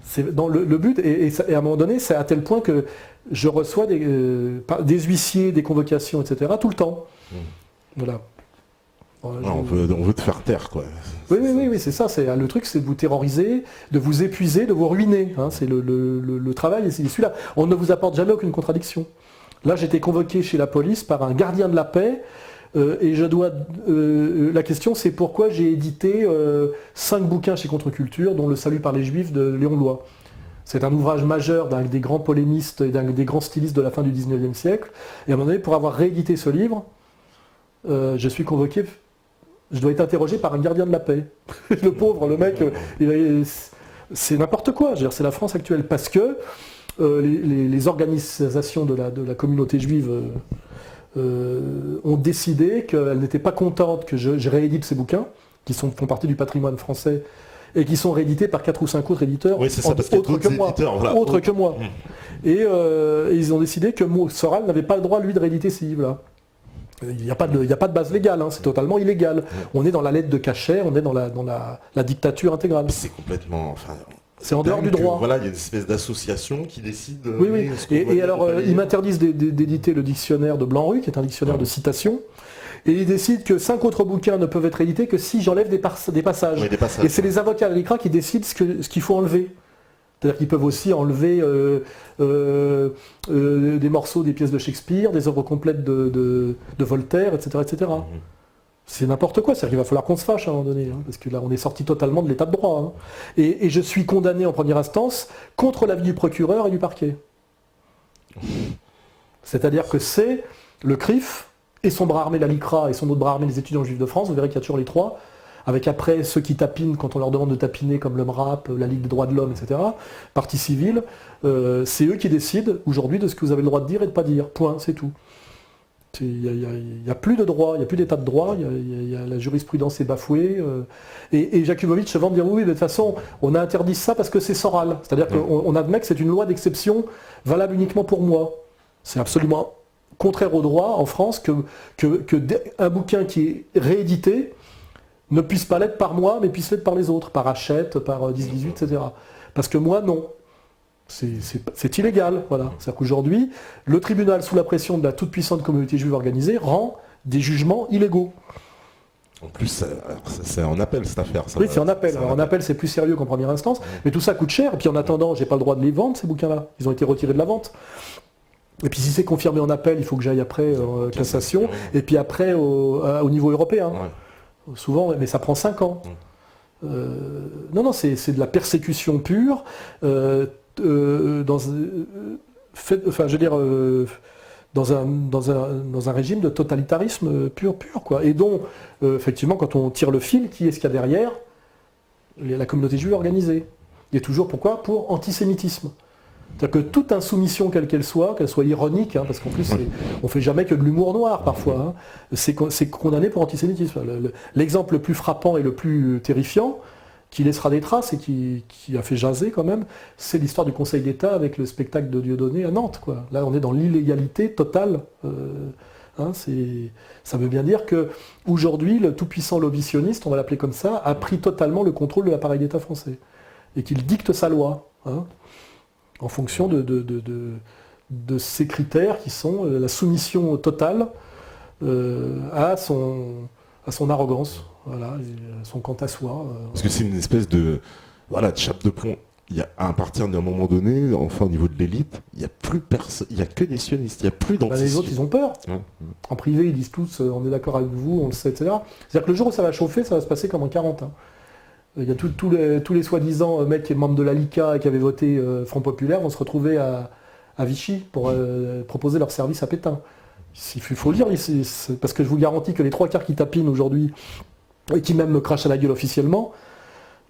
C'est dans le but, et à un moment donné, c'est à tel point que je reçois des huissiers, des convocations, etc. tout le temps. Voilà. On veut te faire taire, quoi. Oui, c'est ça. Le truc, c'est de vous terroriser, de vous épuiser, de vous ruiner. Hein. C'est le travail, c'est celui-là. On ne vous apporte jamais aucune contradiction. Là, j'ai été convoqué chez la police par un gardien de la paix. Et je dois. La question, c'est pourquoi j'ai édité 5 bouquins chez Contre-Culture, dont Le Salut par les Juifs de Léon Bloy. C'est un ouvrage majeur d'un des grands polémistes et d'un des grands stylistes de la fin du 19e siècle. Et à un moment donné, pour avoir réédité ce livre, je suis convoqué. Je dois être interrogé par un gardien de la paix. Le pauvre, le mec, c'est n'importe quoi. C'est la France actuelle. Parce que les organisations de la communauté juive ont décidé qu'elles n'étaient pas contentes que je réédite ces bouquins, qui font partie du patrimoine français, et qui sont réédités par 4 ou 5 autres éditeurs, autres que moi. Et ils ont décidé que Soral n'avait pas le droit, lui, de rééditer ces livres-là. Il n'y a pas de base légale, hein, c'est totalement illégal. On est dans la lettre de cachet, on est dans la dictature intégrale. C'est complètement... Enfin, C'est en dehors du droit. Voilà, il y a une espèce d'association qui décide. Oui, oui. Et alors, ils m'interdisent d'éditer le dictionnaire de Blanc-Rue, qui est un dictionnaire de citations. Et ils décident que 5 autres bouquins ne peuvent être édités que si j'enlève des passages. Oui, des passages. Et c'est les avocats à l'ICRA qui décident ce qu'il faut enlever. C'est-à-dire qu'ils peuvent aussi enlever des morceaux des pièces de Shakespeare, des œuvres complètes de Voltaire, etc. etc. C'est n'importe quoi, c'est-à-dire qu'il va falloir qu'on se fâche à un moment donné, parce que là on est sorti totalement de l'état de droit. Et je suis condamné en première instance contre l'avis du procureur et du parquet. C'est-à-dire que c'est le CRIF et son bras armé, la LICRA, et son autre bras armé, les étudiants juifs de France, vous verrez qu'il y a toujours les trois, avec après ceux qui tapinent quand on leur demande de tapiner, comme le MRAP, la Ligue des droits de l'homme, etc., partie civile, c'est eux qui décident aujourd'hui de ce que vous avez le droit de dire et de ne pas dire. Point, c'est tout. Il n'y a plus de droit, il n'y a plus d'état de droit, la jurisprudence est bafouée. Et Jakubowicz se vante de dire oui, de toute façon, on a interdit ça parce que c'est Soral. C'est-à-dire qu'on admet que c'est une loi d'exception valable uniquement pour moi. C'est absolument contraire au droit en France qu'un bouquin qui est réédité ne puisse pas l'être par moi, mais puisse l'être par les autres, par Hachette, par 10-18, etc. Parce que moi, non. C'est illégal, voilà. C'est-à-dire qu'aujourd'hui, le tribunal, sous la pression de la toute-puissante communauté juive organisée, rend des jugements illégaux. En plus, c'est en appel cette affaire. Oui, c'est en appel. Alors en appel, c'est plus sérieux qu'en première instance, mais tout ça coûte cher. Et puis en attendant, j'ai pas le droit de les vendre, ces bouquins-là. Ils ont été retirés de la vente. Et puis si c'est confirmé en appel, il faut que j'aille après cassation, et puis après au niveau européen. Ouais. Souvent, mais ça prend 5 ans. Non, c'est de la persécution pure. Dans un régime de totalitarisme pur, quoi. Et dont, effectivement, quand on tire le fil, qui est-ce qu'il y a derrière? La communauté juive organisée. Et toujours, pourquoi? Pour antisémitisme. C'est-à-dire que toute insoumission, quelle qu'elle soit ironique, parce qu'en plus, on fait jamais que de l'humour noir, parfois, c'est condamné pour antisémitisme. L'exemple le plus frappant et le plus terrifiant, qui laissera des traces et qui a fait jaser quand même, c'est l'histoire du Conseil d'État avec le spectacle de Dieudonné à Nantes, quoi. Là, on est dans l'illégalité totale. Ça veut bien dire que aujourd'hui, le tout-puissant lobby sioniste, on va l'appeler comme ça, a pris totalement le contrôle de l'appareil d'État français. Et qu'il dicte sa loi, en fonction de ces critères qui sont la soumission totale à son arrogance. Voilà, son quant à soi. Parce que c'est une espèce de chape de plomb. À partir d'un moment donné, enfin au niveau de l'élite, il n'y a plus personne, il n'y a que des sionistes, il n'y a plus d'antisionistes. Les autres, ils ont peur. En privé, ils disent tous, on est d'accord avec vous, on le sait, etc. C'est-à-dire que le jour où ça va chauffer, ça va se passer comme en 40. Il y a tous les soi-disant mecs qui sont membres de la LICA et qui avaient voté Front Populaire vont se retrouver à Vichy pour proposer leur service à Pétain. Il faut le dire, parce que je vous garantis que les 3 quarts qui tapinent aujourd'hui, et qui même me crachent à la gueule officiellement,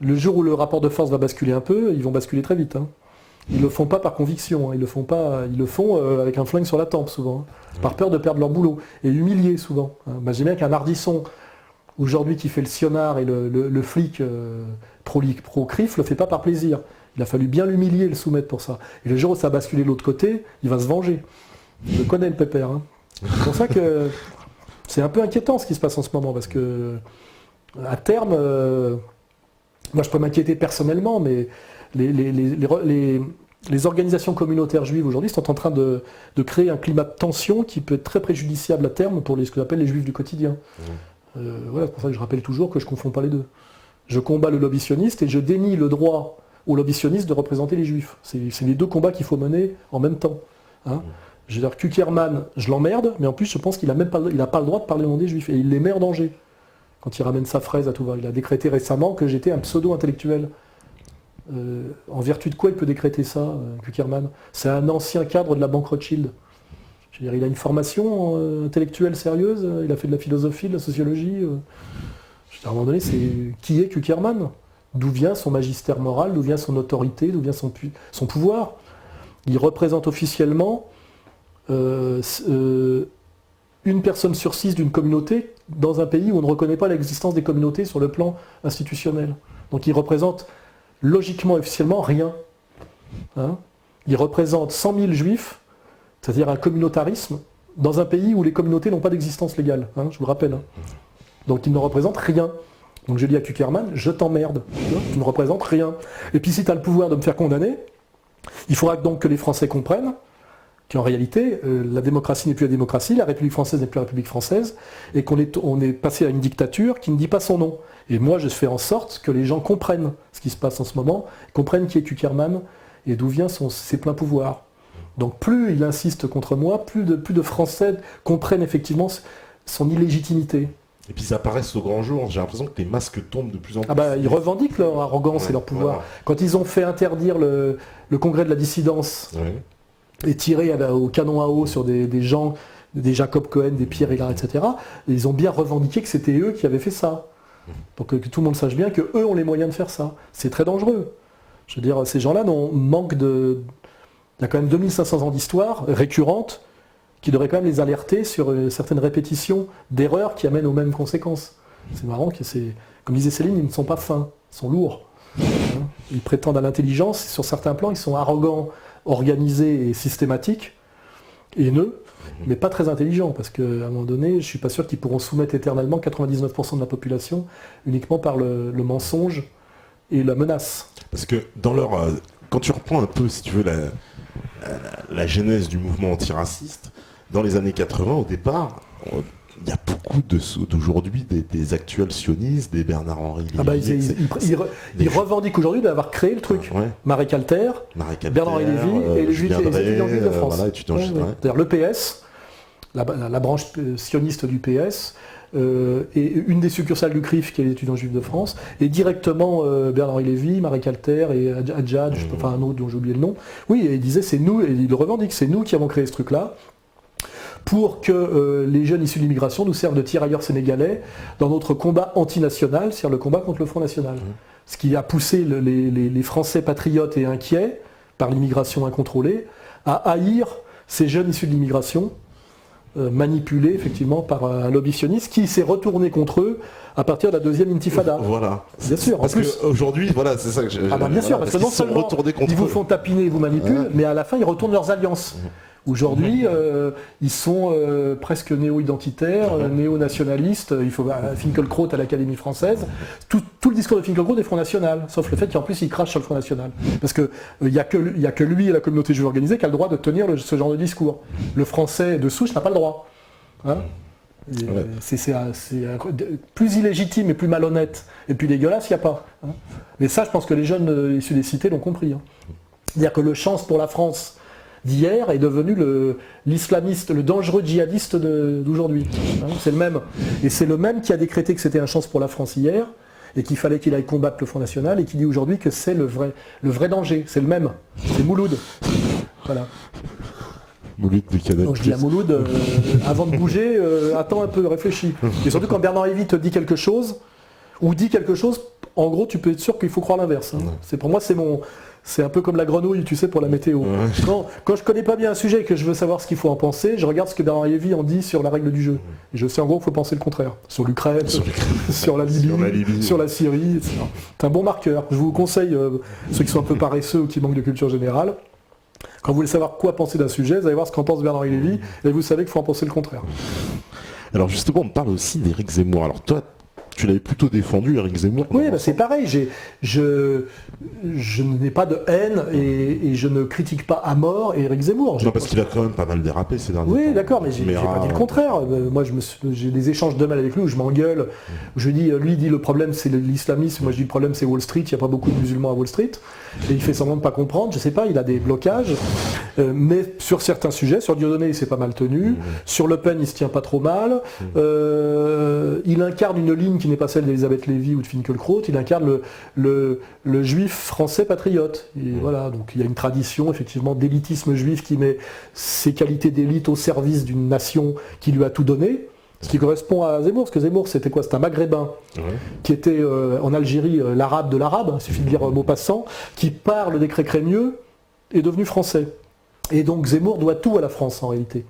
le jour où le rapport de force va basculer un peu, ils vont basculer très vite. Ils ne le font pas par conviction, ils le font avec un flingue sur la tempe souvent, par peur de perdre leur boulot, et humiliés souvent. Imaginez qu'un Ardisson, aujourd'hui qui fait le sionnard et le flic pro-CRIF, le fait pas par plaisir. Il a fallu bien l'humilier, le soumettre pour ça. Et le jour où ça a basculé de l'autre côté, il va se venger. Je connais le pépère. C'est pour ça que c'est un peu inquiétant ce qui se passe en ce moment, parce que à terme, moi je peux m'inquiéter personnellement, mais les organisations communautaires juives aujourd'hui sont en train de créer un climat de tension qui peut être très préjudiciable à terme pour ce que j'appelle les juifs du quotidien. Voilà, c'est pour ça que je rappelle toujours que je ne confonds pas les deux. Je combats le lobby sioniste et je dénie le droit aux lobby sionistes de représenter les juifs. C'est les 2 combats qu'il faut mener en même temps. Je veux dire, Kuckerman, je l'emmerde, mais en plus je pense qu'il n'a pas le droit de parler au nom des juifs, et il les met en danger. Quand il ramène sa fraise à tout va. Il a décrété récemment que j'étais un pseudo-intellectuel. En vertu de quoi il peut décréter ça, Kuckerman? C'est un ancien cadre de la banque Rothschild. Je veux dire, il a une formation intellectuelle sérieuse, il a fait de la philosophie, de la sociologie. À un moment donné, qui est Kuckerman? D'où vient son magistère moral? D'où vient son autorité? D'où vient son pouvoir? Il représente officiellement une personne sur 6 d'une communauté dans un pays où on ne reconnaît pas l'existence des communautés sur le plan institutionnel. Donc il représente logiquement et officiellement rien. Il représente 100 000 juifs, c'est-à-dire un communautarisme, dans un pays où les communautés n'ont pas d'existence légale, je vous le rappelle. Donc il ne représente rien. Donc je dis à Kuckerman, je t'emmerde, tu ne représentes rien. Et puis si tu as le pouvoir de me faire condamner, il faudra donc que les Français comprennent qu'en réalité, la démocratie n'est plus la démocratie, la République française n'est plus la République française, et qu'on est passé à une dictature qui ne dit pas son nom. Et moi, je fais en sorte que les gens comprennent ce qui se passe en ce moment, comprennent qui est Kuckerman et d'où vient ses pleins pouvoirs. Donc plus il insiste contre moi, plus de Français comprennent effectivement son illégitimité. Et puis ça apparaît au grand jour, j'ai l'impression que les masques tombent de plus en plus. Ils revendiquent leur arrogance et leur pouvoir. Voilà. Quand ils ont fait interdire le congrès de la dissidence et tirer au canon à eau sur des gens, des Jacob Cohen, des Pierre Hillard, etc., ils ont bien revendiqué que c'était eux qui avaient fait ça. Pour que tout le monde sache bien qu'eux ont les moyens de faire ça. C'est très dangereux. Je veux dire, ces gens-là manquent de... Il y a quand même 2500 ans d'histoire récurrente qui devrait quand même les alerter sur certaines répétitions d'erreurs qui amènent aux mêmes conséquences. C'est marrant que comme disait Céline, ils ne sont pas fins, ils sont lourds. Ils prétendent à l'intelligence, sur certains plans, ils sont arrogants, organisés et systématiques, haineux, mais pas très intelligents, parce qu'à un moment donné, je ne suis pas sûr qu'ils pourront soumettre éternellement 99% de la population uniquement par le mensonge et la menace. Parce que dans quand tu reprends un peu, si tu veux, la genèse du mouvement antiraciste, dans les années 80, au départ, il y a beaucoup d'aujourd'hui des actuels sionistes, des Bernard-Henri Lévy. Ils revendiquent aujourd'hui d'avoir créé le truc. Marie Calter, Bernard-Henri Lévy et les étudiants juifs de France. C'est-à-dire le PS, la branche sioniste du PS, et une des succursales du CRIF, qui est les étudiants juifs de France, et directement Bernard-Henri Lévy, Marie Calter et Adjad, enfin un autre dont j'ai oublié le nom. Oui, et ils disaient, c'est nous, et ils le revendiquent, c'est nous qui avons créé ce truc-là, pour que les jeunes issus de l'immigration nous servent de tirailleurs sénégalais dans notre combat antinational, c'est-à-dire le combat contre le Front National. Ce qui a poussé les Français patriotes et inquiets par l'immigration incontrôlée à haïr ces jeunes issus de l'immigration, manipulés effectivement par un lobby sioniste qui s'est retourné contre eux à partir de la deuxième intifada. Voilà. Bien sûr. Parce qu'aujourd'hui, voilà, c'est ça que bien sûr, parce que non seulement ils vous font tapiner, ils vous manipulent, mais à la fin ils retournent leurs alliances. Aujourd'hui, ils sont presque néo-identitaires, néo-nationalistes. Il faut Finkielkraut à l'Académie française. Tout le discours de Finkielkraut est Front National, sauf le fait qu'en plus il crache sur le Front National. Parce qu'il n'y a que lui et la communauté juive organisée qui a le droit de tenir ce genre de discours. Le français de souche n'a pas le droit. C'est plus illégitime et plus malhonnête et plus dégueulasse, il n'y a pas. Mais ça, je pense que les jeunes issus des cités l'ont compris. C'est-à-dire que le chance pour la France d'hier est devenu l'islamiste, le dangereux djihadiste d'aujourd'hui. C'est le même. Et c'est le même qui a décrété que c'était un chance pour la France hier, et qu'il fallait qu'il aille combattre le Front National, et qui dit aujourd'hui que c'est le vrai danger. C'est le même. C'est Mouloud. Voilà. Mouloud du Canada. Donc je dis à Mouloud, avant de bouger, attends un peu, réfléchis. Et surtout quand Bernard Lévy te dit quelque chose, ou dit quelque chose, en gros tu peux être sûr qu'il faut croire l'inverse. Pour moi c'est un peu comme la grenouille, tu sais, pour la météo. Quand je connais pas bien un sujet et que je veux savoir ce qu'il faut en penser, je regarde ce que Bernard Lévy en dit sur la règle du jeu. Et je sais en gros qu'il faut penser le contraire. Sur l'Ukraine, sur la Libye, sur la Syrie, etc. C'est un bon marqueur. Je vous conseille, ceux qui sont un peu paresseux ou qui manquent de culture générale, quand vous voulez savoir quoi penser d'un sujet, vous allez voir ce qu'en pense Bernard Lévy, et vous savez qu'il faut en penser le contraire. Alors justement, on parle aussi d'Éric Zemmour. Alors toi, tu l'avais plutôt défendu, Éric Zemmour. Oui, c'est pareil. Je n'ai pas de haine et je ne critique pas à mort Éric Zemmour. Non, parce qu'il a quand même pas mal dérapé ces derniers temps. Oui, d'accord, mais j'ai pas dit le contraire. Moi, j'ai des échanges de mal avec lui où je m'engueule. Je dis, lui il dit le problème c'est l'islamisme. Moi, je dis le problème c'est Wall Street. Il n'y a pas beaucoup de musulmans à Wall Street. Et il fait semblant de pas comprendre. Je sais pas, il a des blocages. Mais sur certains sujets, sur Dieudonné, il s'est pas mal tenu. Sur Le Pen, il se tient pas trop mal. Il incarne une ligne qui n'est pas celle d'Elisabeth Lévy ou de Finkielkraut, il incarne le juif français patriote. Et voilà, donc il y a une tradition effectivement d'élitisme juif qui met ses qualités d'élite au service d'une nation qui lui a tout donné, ce qui correspond à Zemmour, parce que Zemmour c'était quoi? C'est un maghrébin qui était en Algérie l'arabe de l'arabe, il suffit de lire Maupassant, qui par le décret Crémieux est devenu français. Et donc Zemmour doit tout à la France en réalité.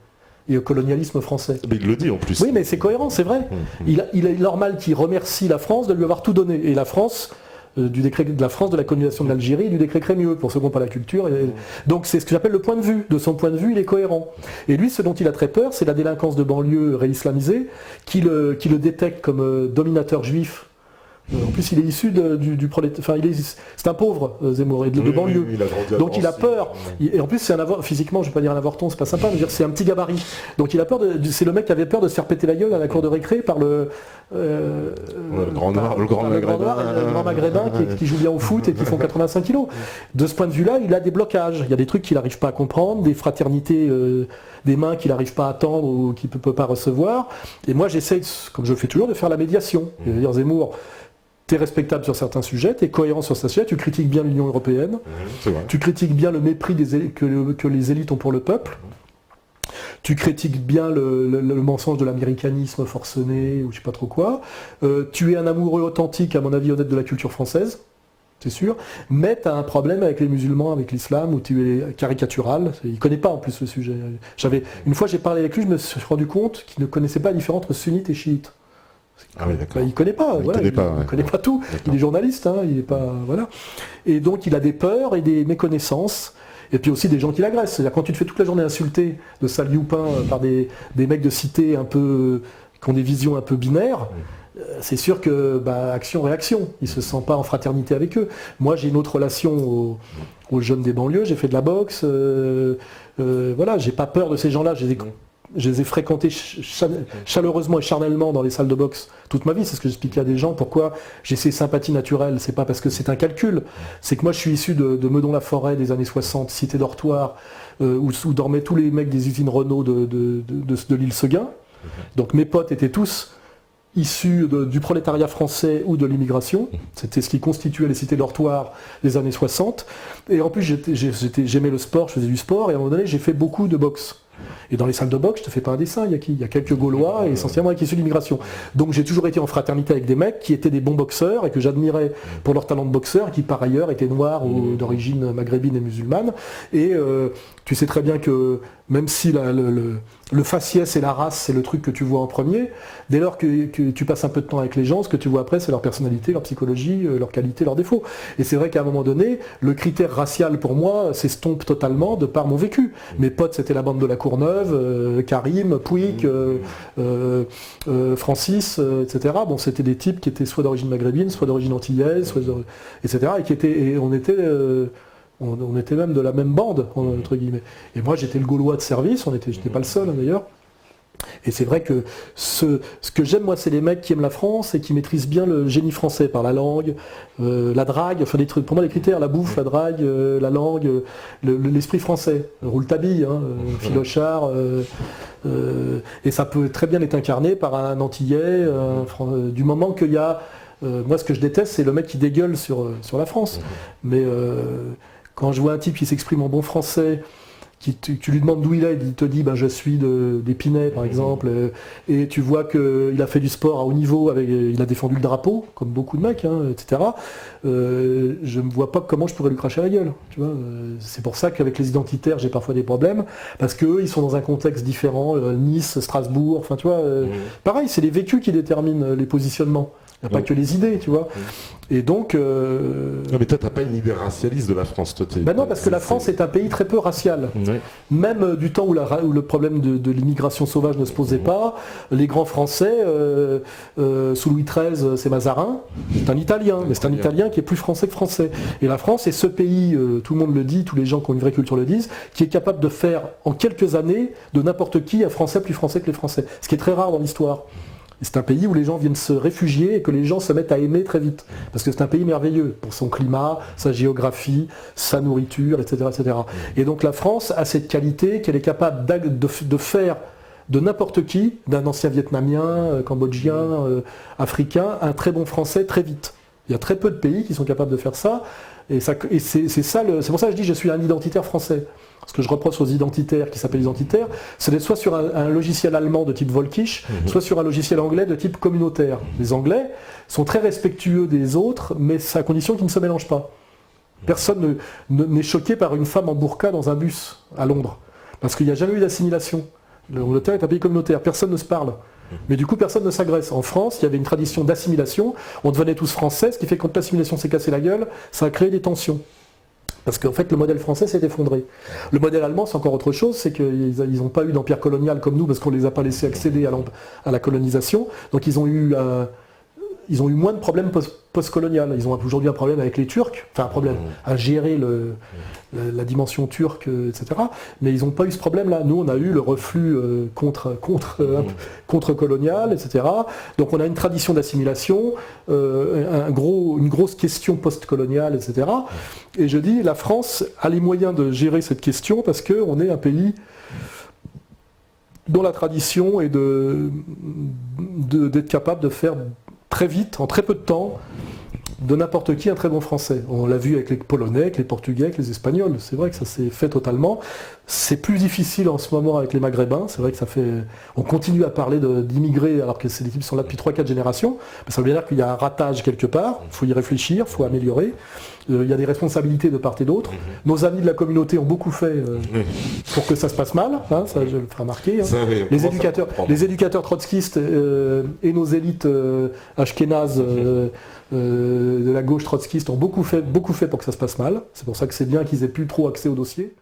Et au colonialisme français. Mais il le dit en plus. Oui, mais c'est cohérent, c'est vrai. Il est normal qu'il remercie la France de lui avoir tout donné. Et la France, de la colonisation de l'Algérie et du décret Crémieux, pour ceux qui n'ont pas la culture. Donc c'est ce que j'appelle le point de vue. De son point de vue, il est cohérent. Et lui, ce dont il a très peur, c'est la délinquance de banlieue réislamisée, qui le détecte comme dominateur juif En plus, il est issu du prolétariat. Enfin, c'est un pauvre, Zemmour, de banlieue. Il a grandi à Donc il a Drancy. peur. Et en plus, physiquement, je vais pas dire un avorton, c'est pas sympa, mais c'est un petit gabarit. Donc il a peur c'est le mec qui avait peur de se faire péter la gueule à la cour de récré par le grand maghrébin qui joue bien au foot et qui font 85 kilos. De ce point de vue-là, il a des blocages. Il y a des trucs qu'il n'arrive pas à comprendre, des fraternités, des mains qu'il n'arrive pas à tendre ou qu'il ne peut pas recevoir. Et moi, j'essaye, comme je fais toujours, de faire la médiation. Je veux dire, Zemmour, t'es respectable sur certains sujets, t'es cohérent sur certains sujets, tu critiques bien l'Union européenne, tu critiques bien le mépris que les élites ont pour le peuple, tu critiques bien le mensonge de l'américanisme forcené ou je sais pas trop quoi, tu es un amoureux authentique, à mon avis honnête, de la culture française, c'est sûr, mais tu as un problème avec les musulmans, avec l'islam, où tu es caricatural, il connaît pas en plus le sujet. Une fois j'ai parlé avec lui, je me suis rendu compte qu'il ne connaissait pas la différence entre sunnite et chiite. Ah oui, d'accord. Il connaît pas, il connaît pas tout. D'accord. Il est journaliste, il est pas, voilà. Et donc il a des peurs et des méconnaissances, et puis aussi des gens qui l'agressent. C'est-à-dire quand tu te fais toute la journée insulter de sale youpin par des mecs de cité un peu qui ont des visions un peu binaires, c'est sûr que action-réaction. Il se sent pas en fraternité avec eux. Moi j'ai une autre relation aux jeunes des banlieues. J'ai fait de la boxe, voilà. J'ai pas peur de ces gens-là. Je les ai fréquentés chaleureusement et charnellement dans les salles de boxe toute ma vie. C'est ce que j'expliquais à des gens. Pourquoi j'ai ces sympathies naturelles. C'est pas parce que c'est un calcul. C'est que moi je suis issu de Meudon-la-Forêt des années 60, cité dortoir, où dormaient tous les mecs des usines Renault de l'île Seguin. Donc mes potes étaient tous issus du prolétariat français ou de l'immigration. C'était ce qui constituait les cités dortoirs des années 60. Et en plus j'aimais le sport, je faisais du sport, et à un moment donné j'ai fait beaucoup de boxe. Et dans les salles de boxe, je te fais pas un dessin, il y a qui ? Il y a quelques Gaulois et essentiellement qui issus de l'immigration. Donc j'ai toujours été en fraternité avec des mecs qui étaient des bons boxeurs et que j'admirais pour leur talent de boxeur, qui par ailleurs étaient noirs ou d'origine maghrébine et musulmane. Et tu sais très bien que même si le faciès et la race, c'est le truc que tu vois en premier, dès lors que tu passes un peu de temps avec les gens, ce que tu vois après, c'est leur personnalité, leur psychologie, leur qualité, leurs défauts. Et c'est vrai qu'à un moment donné, le critère racial pour moi s'estompe totalement de par mon vécu. Mes potes, c'était la bande de la Courneuve, Karim, Pouic, Francis, etc. Bon, c'était des types qui étaient soit d'origine maghrébine, soit d'origine antillaise, etc. Et on était même de la même bande, entre guillemets. Et moi, j'étais le Gaulois de service, j'étais pas le seul d'ailleurs. Et c'est vrai que ce que j'aime, moi, c'est les mecs qui aiment la France et qui maîtrisent bien le génie français par la langue, la drague, enfin des trucs. Pour moi, les critères, la bouffe, la drague, la langue, l'esprit français. Rouletabille, Filochard, et ça peut très bien être incarné par un Antillais, du moment qu'il y a... moi, ce que je déteste, c'est le mec qui dégueule sur la France. Mais quand je vois un type qui s'exprime en bon français, tu lui demandes d'où il est, il te dit je suis d'Épinay par exemple, et tu vois qu'il a fait du sport à haut niveau, il a défendu le drapeau, comme beaucoup de mecs, etc. Je ne vois pas comment je pourrais lui cracher la gueule. Tu vois, c'est pour ça qu'avec les identitaires j'ai parfois des problèmes, parce qu'eux ils sont dans un contexte différent, Nice, Strasbourg, enfin tu vois, pareil, c'est les vécus qui déterminent les positionnements. Il n'y a pas que les idées, tu vois. Et donc... Non, mais toi, t'as pas une idée racialiste de la France, toi. Non, parce que la France est un pays très peu racial. Oui. Même du temps où le problème de l'immigration sauvage ne se posait pas, les grands Français, sous Louis XIII, c'est Mazarin, c'est un Italien, mais c'est un Italien qui est plus français que français. Et la France est ce pays, tout le monde le dit, tous les gens qui ont une vraie culture le disent, qui est capable de faire en quelques années de n'importe qui un Français plus français que les Français. Ce qui est très rare dans l'histoire. C'est un pays où les gens viennent se réfugier et que les gens se mettent à aimer très vite. Parce que c'est un pays merveilleux pour son climat, sa géographie, sa nourriture, etc., etc. Et donc la France a cette qualité qu'elle est capable de faire de n'importe qui, d'un ancien Vietnamien, Cambodgien, Africain, un très bon Français très vite. Il y a très peu de pays qui sont capables de faire ça. Et c'est pour ça que je dis je suis un identitaire français. Ce que je reproche aux identitaires qui s'appellent identitaires, c'est d'être soit sur un logiciel allemand de type Volkisch, soit sur un logiciel anglais de type communautaire. Les Anglais sont très respectueux des autres, mais c'est à condition qu'ils ne se mélangent pas. Personne n'est choqué par une femme en burqa dans un bus à Londres, parce qu'il n'y a jamais eu d'assimilation. L'Angleterre est un pays communautaire, personne ne se parle. Mais du coup, personne ne s'agresse. En France, il y avait une tradition d'assimilation, on devenait tous français, ce qui fait que quand l'assimilation s'est cassée la gueule, ça a créé des tensions. Parce qu'en fait, le modèle français s'est effondré. Le modèle allemand, c'est encore autre chose, c'est qu'ils n'ont pas eu d'empire colonial comme nous, parce qu'on ne les a pas laissés accéder à la colonisation. Donc ils ont eu ils ont eu moins de problèmes post-coloniales. Ils ont aujourd'hui un problème avec les Turcs, enfin un problème à gérer la dimension turque, etc. Mais ils n'ont pas eu ce problème-là. Nous, on a eu le reflux contre-colonial, etc. Donc on a une tradition d'assimilation, une grosse question post-coloniale, etc. Et je dis, la France a les moyens de gérer cette question parce qu'on est un pays dont la tradition est d'être capable de faire très vite, en très peu de temps, de n'importe qui un très bon français. On l'a vu avec les Polonais, avec les Portugais, avec les Espagnols. C'est vrai que ça s'est fait totalement. C'est plus difficile en ce moment avec les Maghrébins. C'est vrai que on continue à parler d'immigrés alors que ces équipes sont là depuis 3-4 générations. Mais ça veut bien dire qu'il y a un ratage quelque part. Il faut y réfléchir, il faut améliorer. Il y a des responsabilités de part et d'autre. Nos amis de la communauté ont beaucoup fait pour que ça se passe mal. Hein, ça, je le ferai remarquer. Hein. Les éducateurs trotskistes et nos élites ashkénazes de la gauche trotskiste ont beaucoup fait pour que ça se passe mal. C'est pour ça que c'est bien qu'ils aient plus trop accès au dossier.